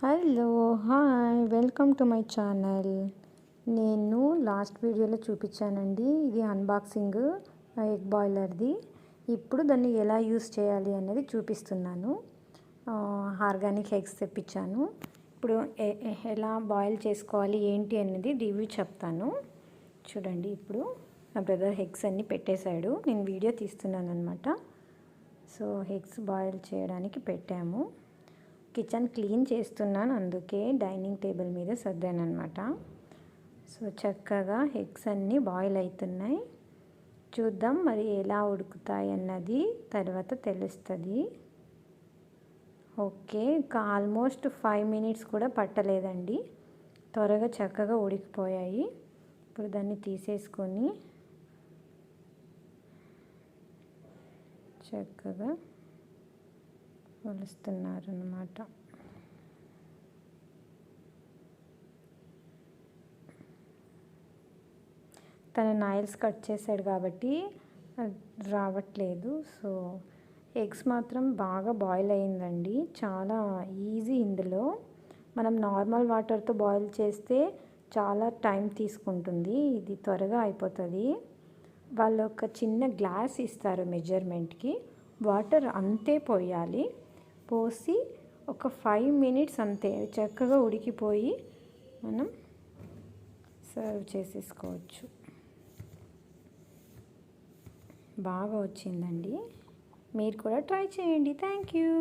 Hello hi welcome to my channel. నేను last వీడియోలో చూపించానండి, ఇది అన్బాక్సింగ్ ఎగ్ బాయిలర్ది. ఇప్పుడు దాన్ని ఎలా యూస్ చేయాలి అనేది చూపిస్తున్నాను. ఆర్గానిక్ ఎగ్స్ తెప్పించాను. ఇప్పుడు ఎలా బాయిల్ చేసుకోవాలి ఏంటి అనేది రివ్యూ చెప్తాను చూడండి. ఇప్పుడు నా బ్రదర్ ఎగ్స్ అన్నీ పెట్టేశాడు, నేను వీడియో తీస్తున్నాను అనమాట. సో ఎగ్స్ బాయిల్ చేయడానికి పెట్టాము. కిచెన్ క్లీన్ చేస్తున్నాను, అందుకే డైనింగ్ టేబుల్ మీద సర్దాను అనమాట. సో చక్కగా ఎగ్స్ అన్నీ బాయిల్ అవుతున్నాయి. చూద్దాం మరి ఎలా ఉడుకుతాయి అన్నది తర్వాత తెలుస్తుంది. ఓకే, ఇంకా ఆల్మోస్ట్ 5 minutes కూడా పట్టలేదండి, త్వరగా చక్కగా ఉడికిపోయాయి. ఇప్పుడు దాన్ని తీసేసుకొని చక్కగా కొలుస్తున్నారు అన్నమాట. తన నైల్స్ కట్ చేశాడు కాబట్టి రావట్లేదు. సో ఎగ్స్ మాత్రం బాగా బాయిల్ అయిందండి, చాలా ఈజీ. ఇందులో మనం నార్మల్ వాటర్తో బాయిల్ చేస్తే చాలా టైం తీసుకుంటుంది, ఇది త్వరగా అయిపోతుంది. వాళ్ళు ఒక చిన్న గ్లాస్ ఇస్తారు మెజర్మెంట్కి, వాటర్ అంతే పోయాలి. పోసి ఒక 5 minutes అంతే, చక్కగా ఉడికిపోయి మనం సర్వ్ చేసేసుకోవచ్చు. బాగా వచ్చిందండి, మీరు కూడా ట్రై చేయండి. Thank you.